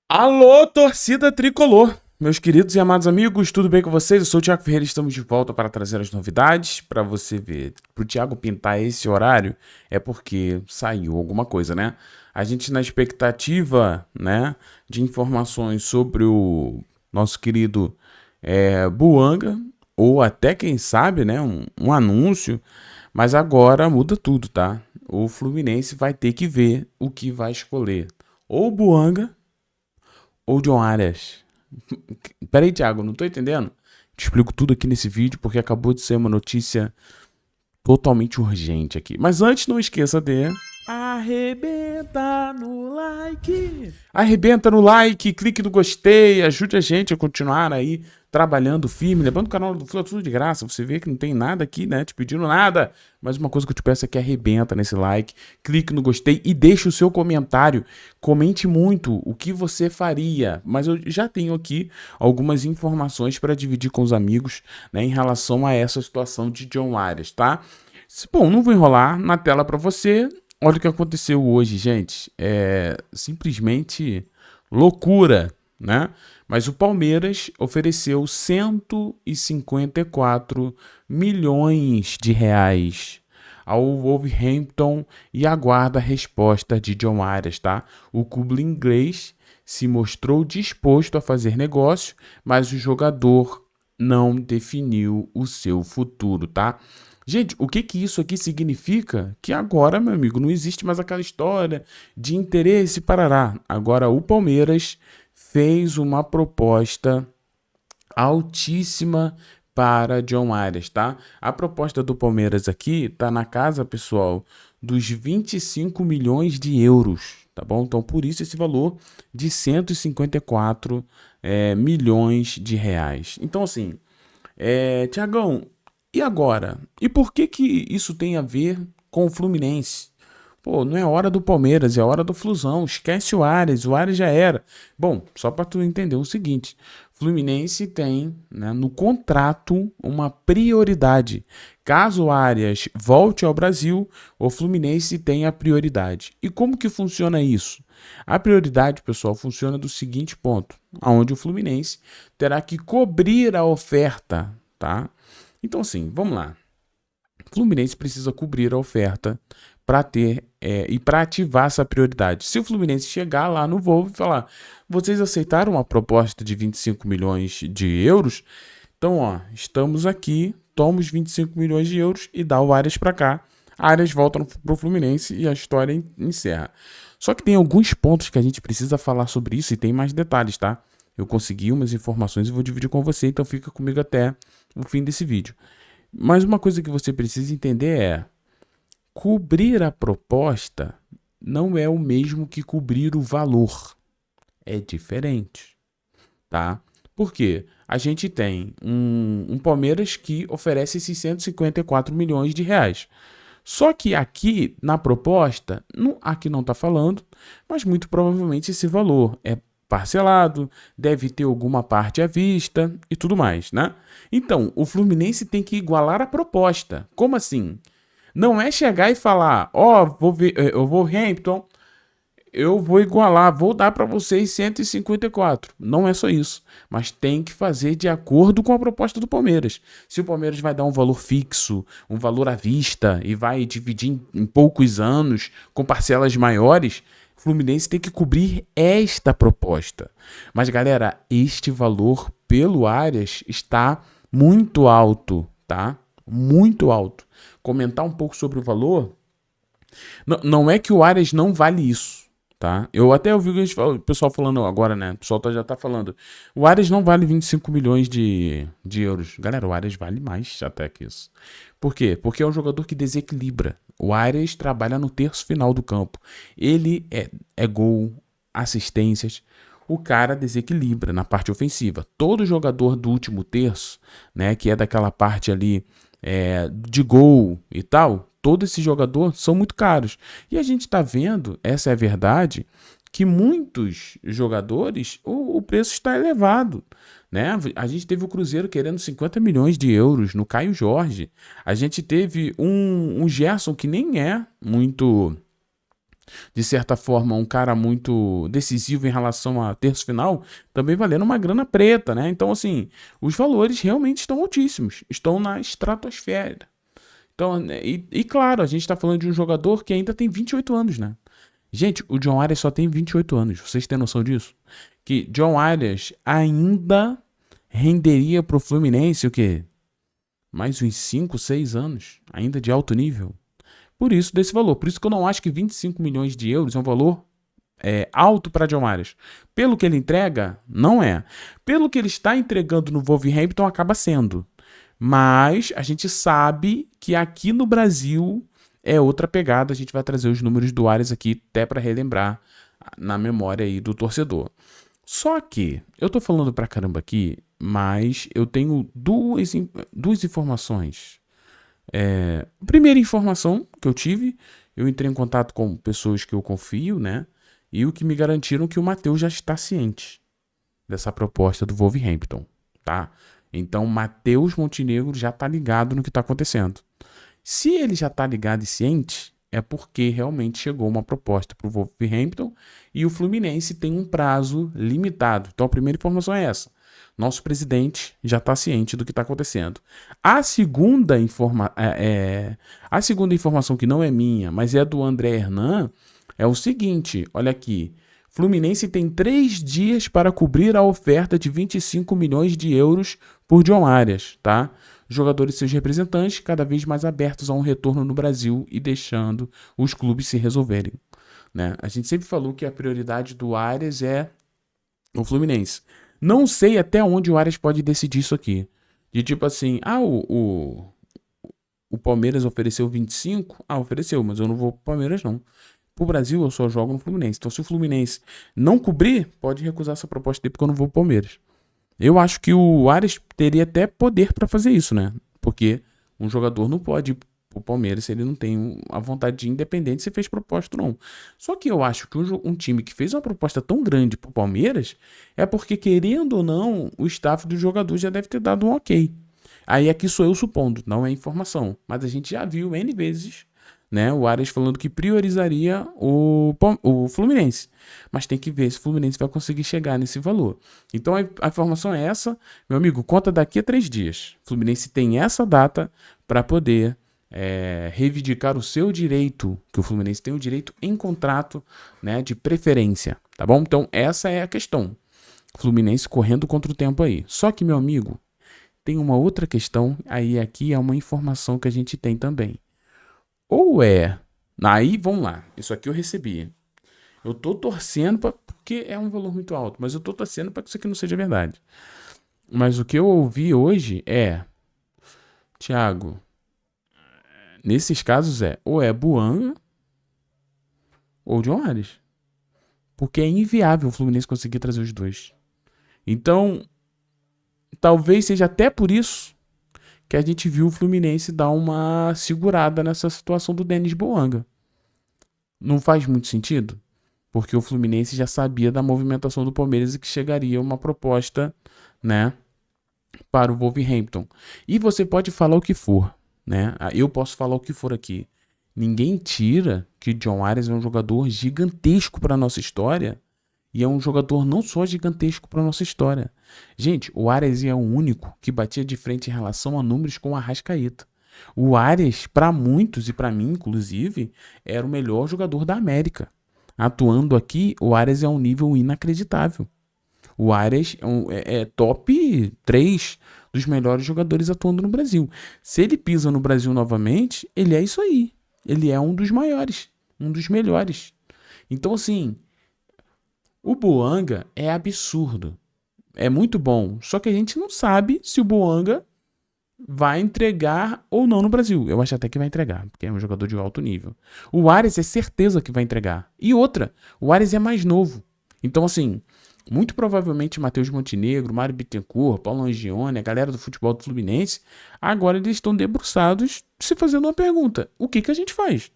Alô, torcida tricolor! Meus queridos e amados amigos, tudo bem com vocês? Eu sou o Thiago Ferreira e estamos de volta para trazer as novidades. Para você ver, para o Thiago pintar esse horário é porque saiu alguma coisa, né? A gente na expectativa, né, de informações sobre o nosso querido Buanga, ou até quem sabe, né, um anúncio, mas agora muda tudo, tá? O Fluminense vai ter que ver o que vai escolher, ou Buanga ou John Arias. Peraí, Thiago, não tô entendendo. Te explico tudo aqui nesse vídeo porque acabou de ser uma notícia totalmente urgente aqui. Mas antes, não esqueça de arrebenta no like. Arrebenta no like, clique no gostei, ajude a gente a continuar aí trabalhando firme. Lembrando o canal do Flu é tudo de graça. Você vê que não tem nada aqui, né? Te pedindo nada. Mas uma coisa que eu te peço é que arrebenta nesse like, clique no gostei e deixe o seu comentário. Comente muito o que você faria. Mas eu já tenho aqui algumas informações para dividir com os amigos, né, em relação a essa situação de John Arias, tá? Bom, não vou enrolar na tela para você. Olha o que aconteceu hoje, gente. É simplesmente loucura, né? Mas o Palmeiras ofereceu 154 milhões de reais ao Wolverhampton e aguarda a resposta de John Arias, tá? O clube inglês se mostrou disposto a fazer negócio, mas o jogador não definiu o seu futuro, tá? Gente, o que isso aqui significa? Que agora, meu amigo, não existe mais aquela história de interesse parará. Agora o Palmeiras fez uma proposta altíssima para John Arias, tá? A proposta do Palmeiras aqui tá na casa, pessoal, dos 25 milhões de euros, tá bom? Então, por isso esse valor de 154 milhões de reais. Então, assim, Thiagão, e agora? E por que isso tem a ver com o Fluminense? Pô, não é hora do Palmeiras, é hora do Flusão. Esquece o Arias já era. Bom, só para tu entender o seguinte, Fluminense tem, né, no contrato uma prioridade. Caso o Arias volte ao Brasil, o Fluminense tem a prioridade. E como que funciona isso? A prioridade, pessoal, funciona do seguinte ponto, onde o Fluminense terá que cobrir a oferta, tá? Então, assim, vamos lá. O Fluminense precisa cobrir a oferta para ter e para ativar essa prioridade. Se o Fluminense chegar lá no Volvo e falar, vocês aceitaram uma proposta de 25 milhões de euros? Então, ó, estamos aqui, toma os 25 milhões de euros e dá o Arias para cá. Arias volta pro Fluminense e a história encerra. Só que tem alguns pontos que a gente precisa falar sobre isso e tem mais detalhes, tá? Eu consegui umas informações e vou dividir com você, então fica comigo até o fim desse vídeo. Mas uma coisa que você precisa entender é: cobrir a proposta não é o mesmo que cobrir o valor. É diferente, tá? Por quê? A gente tem um Palmeiras que oferece esses 154 milhões de reais. Só que aqui na proposta, aqui não está falando, mas muito provavelmente esse valor é parcelado, deve ter alguma parte à vista e tudo mais, né? Então, o Fluminense tem que igualar a proposta. Como assim? Não é chegar e falar, eu vou Hampton, eu vou igualar, vou dar para vocês 154. Não é só isso, mas tem que fazer de acordo com a proposta do Palmeiras. Se o Palmeiras vai dar um valor fixo, um valor à vista e vai dividir em poucos anos com parcelas maiores, o Fluminense tem que cobrir esta proposta. Mas, galera, este valor pelo Arias está muito alto, tá? Muito alto. Comentar um pouco sobre o valor, não é que o Arias não vale isso, tá? Eu até ouvi o pessoal falando agora, né? O pessoal já tá falando. O Arias não vale 25 milhões de euros. Galera, o Arias vale mais até que isso. Por quê? Porque é um jogador que desequilibra. O Arias trabalha no terço final do campo. Ele é gol, assistências. O cara desequilibra na parte ofensiva. Todo jogador do último terço, né, que é daquela parte ali de gol e tal, todo esse jogador são muito caros. E a gente está vendo, essa é a verdade, que muitos jogadores, o preço está elevado, né? A gente teve o Cruzeiro querendo 50 milhões de euros no Caio Jorge. A gente teve um Gerson que nem é muito de certa forma, um cara muito decisivo em relação a terço final, também valendo uma grana preta, né? Então, assim, os valores realmente estão altíssimos, estão na estratosfera. Então, né, claro, a gente está falando de um jogador que ainda tem 28 anos, né? Gente, o John Arias só tem 28 anos, vocês têm noção disso? Que John Arias ainda renderia pro Fluminense o quê? Mais uns 5, 6 anos, ainda de alto nível. Por isso, desse valor. Por isso que eu não acho que 25 milhões de euros é um valor alto para John Arias. Pelo que ele entrega, não é. Pelo que ele está entregando no Wolverhampton, acaba sendo. Mas a gente sabe que aqui no Brasil é outra pegada. A gente vai trazer os números do Arias aqui até para relembrar na memória aí do torcedor. Só que eu tô falando pra caramba aqui, mas eu tenho duas informações. Primeira informação que eu tive, eu entrei em contato com pessoas que eu confio, né? E o que me garantiram que o Matheus já está ciente dessa proposta do Wolverhampton, tá? Então, Matheus Montenegro já tá ligado no que tá acontecendo. Se ele já tá ligado e ciente, é porque realmente chegou uma proposta pro Wolverhampton e o Fluminense tem um prazo limitado. Então, a primeira informação é essa. Nosso presidente já está ciente do que está acontecendo. A segunda informação que não é minha, mas é do André Hernan, é o seguinte, olha aqui. Fluminense tem 3 dias para cobrir a oferta de 25 milhões de euros por John Arias, tá? Jogadores e seus representantes cada vez mais abertos a um retorno no Brasil e deixando os clubes se resolverem, né? A gente sempre falou que a prioridade do Arias é o Fluminense. Não sei até onde o Arias pode decidir isso aqui. De tipo assim, o Palmeiras ofereceu 25? Ofereceu, mas eu não vou pro Palmeiras não. Pro Brasil eu só jogo no Fluminense. Então se o Fluminense não cobrir, pode recusar essa proposta dele porque eu não vou pro Palmeiras. Eu acho que o Arias teria até poder para fazer isso, né? Porque um jogador não pode ir pro Palmeiras se ele não tem a vontade de ir independente se fez proposta ou não. Só que eu acho que um time que fez uma proposta tão grande pro Palmeiras é porque, querendo ou não, o staff do jogador já deve ter dado um ok. Aí aqui sou eu supondo, não é informação. Mas a gente já viu N vezes, né, o Arias falando que priorizaria o Fluminense. Mas tem que ver se o Fluminense vai conseguir chegar nesse valor. Então a informação é essa. Meu amigo, conta daqui a 3 dias. O Fluminense tem essa data para poder reivindicar o seu direito, que o Fluminense tem o direito em contrato, né, de preferência, tá bom? Então essa é a questão. O Fluminense correndo contra o tempo aí. Só que, meu amigo, tem uma outra questão, aí aqui é uma informação que a gente tem também. Aí, vamos lá, isso aqui eu recebi. Eu tô torcendo porque é um valor muito alto, mas eu tô torcendo para que isso aqui não seja verdade. Mas o que eu ouvi hoje Thiago, nesses casos ou é Buanga ou John Arias. Porque é inviável o Fluminense conseguir trazer os dois. Então, talvez seja até por isso que a gente viu o Fluminense dar uma segurada nessa situação do Denis Buanga. Não faz muito sentido? Porque o Fluminense já sabia da movimentação do Palmeiras e que chegaria uma proposta, né, para o Wolverhampton. E você pode falar o que for, né? Eu posso falar o que for aqui. Ninguém tira que John Arias é um jogador gigantesco para a nossa história. E é um jogador não só gigantesco para a nossa história. Gente, o Arias é o único que batia de frente em relação a números com o Arrascaeta. O Arias, para muitos e para mim, inclusive, era o melhor jogador da América. Atuando aqui, o Arias é um nível inacreditável. O Arias é top 3 dos melhores jogadores atuando no Brasil. Se ele pisa no Brasil novamente, ele é isso aí. Ele é um dos maiores, um dos melhores. Então, assim, o Buanga é absurdo. É muito bom. Só que a gente não sabe se o Buanga vai entregar ou não no Brasil. Eu acho até que vai entregar, porque é um jogador de alto nível. O Arias é certeza que vai entregar. E outra, o Arias é mais novo. Então, assim, muito provavelmente Matheus Montenegro, Mário Bittencourt, Paulo Angione, a galera do futebol do Fluminense, agora eles estão debruçados se fazendo uma pergunta. O que a gente faz?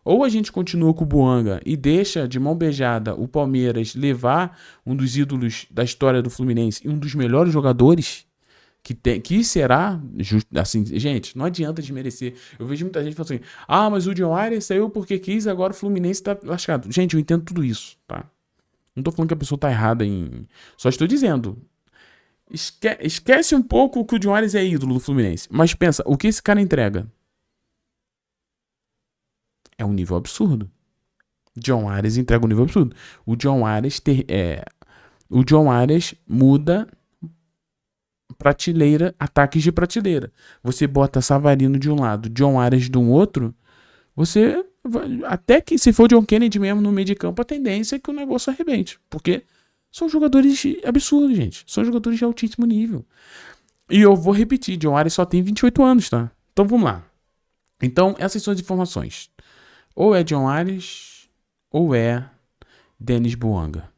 Ou a gente continua com o Buanga e deixa de mão beijada o Palmeiras levar um dos ídolos da história do Fluminense e um dos melhores jogadores, que será justo, assim, gente, não adianta desmerecer. Eu vejo muita gente falando assim, mas o John Arias saiu porque quis, agora o Fluminense tá lascado. Gente, eu entendo tudo isso, tá? Não tô falando que a pessoa tá errada em... Só estou dizendo, esquece um pouco que o John Arias é ídolo do Fluminense, mas pensa, o que esse cara entrega? É um nível absurdo. John Arias entrega um nível absurdo. O John Arias muda prateleira, ataques de prateleira. Você bota Savarino de um lado, John Arias do outro, você até que se for o John Kennedy mesmo no meio de campo, a tendência é que o negócio arrebente, porque são jogadores absurdos, gente. São jogadores de altíssimo nível. E eu vou repetir, John Arias só tem 28 anos, tá? Então vamos lá. Então, essas são as informações. Ou é John Arias, ou é Denis Bouanga.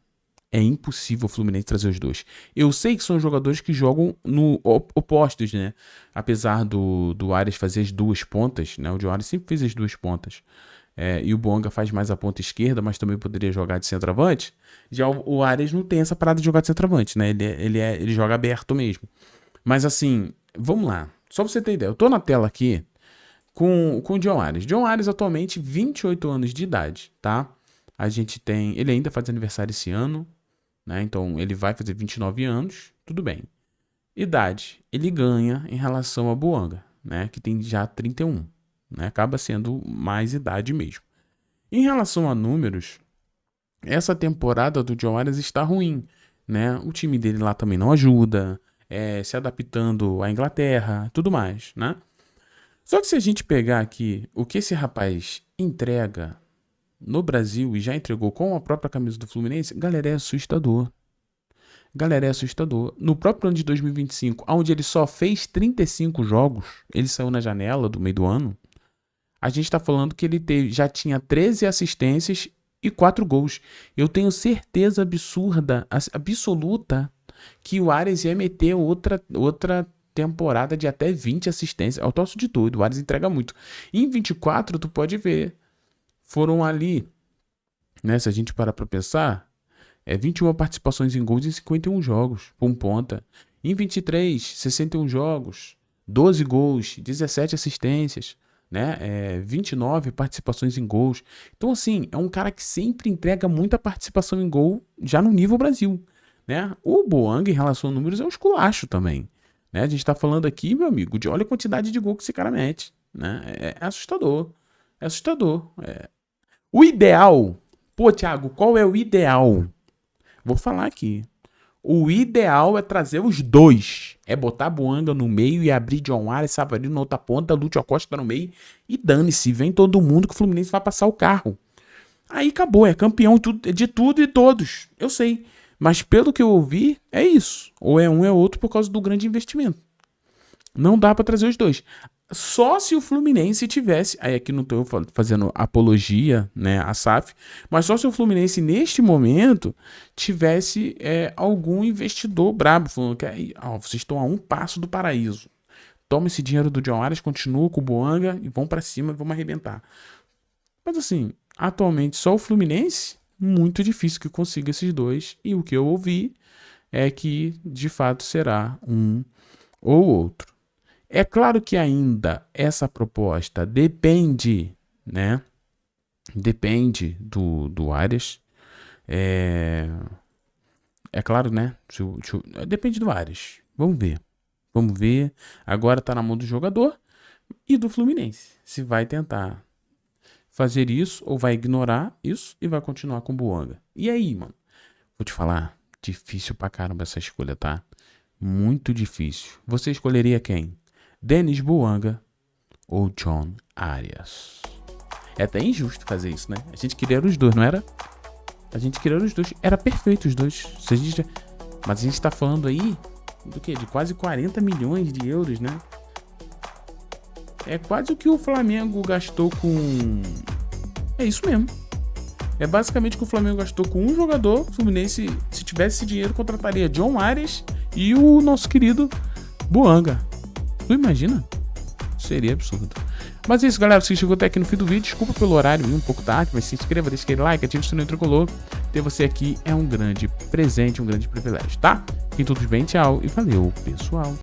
É impossível o Fluminense trazer os dois. Eu sei que são jogadores que jogam no opostos, né? Apesar do Arias fazer as duas pontas, né? O John Arias sempre fez as duas pontas. E o Bouanga faz mais a ponta esquerda, mas também poderia jogar de centroavante. Já o Arias não tem essa parada de jogar de centroavante, né? Ele joga aberto mesmo. Mas assim, vamos lá. Só pra você ter ideia, eu tô na tela aqui com o John Arias. John Arias atualmente 28 anos de idade, tá? A gente tem... Ele ainda faz aniversário esse ano, né? Então ele vai fazer 29 anos, tudo bem. Idade, ele ganha em relação a Bouanga, né? Que tem já 31, né? Acaba sendo mais idade mesmo. Em relação a números, essa temporada do John Arias está ruim, né? O time dele lá também não ajuda, se adaptando à Inglaterra, tudo mais, né? Só que se a gente pegar aqui o que esse rapaz entrega no Brasil e já entregou com a própria camisa do Fluminense, galera, é assustador. Galera, é assustador. No próprio ano de 2025, onde ele só fez 35 jogos, ele saiu na janela do meio do ano, a gente tá falando que ele já tinha 13 assistências e 4 gols. Eu tenho certeza absoluta, que o Arias ia meter outra temporada de até 20 assistências. Eu torço de tudo, o Arias entrega muito. Em 24, tu pode ver, foram ali, né, se a gente parar pra pensar, 21 participações em gols em 51 jogos, por um ponta. Em 23, 61 jogos, 12 gols, 17 assistências, né, 29 participações em gols. Então, assim, é um cara que sempre entrega muita participação em gol, já no nível Brasil, né? O Bouanga, em relação a números, é um esculacho também, né? A gente tá falando aqui, meu amigo, olha a quantidade de gol que esse cara mete, né? É assustador. É assustador. O ideal... Pô, Thiago, qual é o ideal? Vou falar aqui. O ideal é trazer os dois. É botar Bouanga no meio e abrir John Arias, Savarino na outra ponta, Lúcio Acosta no meio e dane-se, vem todo mundo que o Fluminense vai passar o carro. Aí acabou, é campeão de tudo e todos. Eu sei. Mas pelo que eu ouvi, é isso. Ou é um ou é outro por causa do grande investimento. Não dá pra trazer os dois. Só se o Fluminense tivesse, aí aqui não estou fazendo apologia, né, a SAF, mas só se o Fluminense neste momento tivesse algum investidor brabo falando que vocês estão a um passo do paraíso. Toma esse dinheiro do John Arias, continua com o Bouanga e vão para cima e vamos arrebentar. Mas assim, atualmente só o Fluminense, muito difícil que consiga esses dois, e o que eu ouvi é que de fato será um ou outro. É claro que ainda essa proposta depende, né? Depende do Arias. É claro, né? Depende do Arias. Vamos ver. Vamos ver. Agora tá na mão do jogador e do Fluminense. Se vai tentar fazer isso ou vai ignorar isso e vai continuar com o Bouanga. E aí, mano? Vou te falar. Difícil pra caramba essa escolha, tá? Muito difícil. Você escolheria quem? Denis Bouanga ou John Arias? É até injusto fazer isso, né? A gente queria os dois, não era? A gente queria os dois. Era perfeito os dois. Mas a gente tá falando aí do quê? De quase 40 milhões de euros, né? É quase o que o Flamengo gastou com... É isso mesmo. É basicamente o que o Flamengo gastou com um jogador. O Fluminense, se tivesse esse dinheiro, contrataria John Arias e o nosso querido Bouanga. Tu imagina? Seria absurdo. Mas é isso, galera. Você chegou até aqui no fim do vídeo. Desculpa pelo horário, um pouco tarde, mas se inscreva, deixa aquele like, ative o sininho tricolor. Ter você aqui é um grande presente, um grande privilégio, tá? Fiquem todos bem, tchau e valeu, pessoal.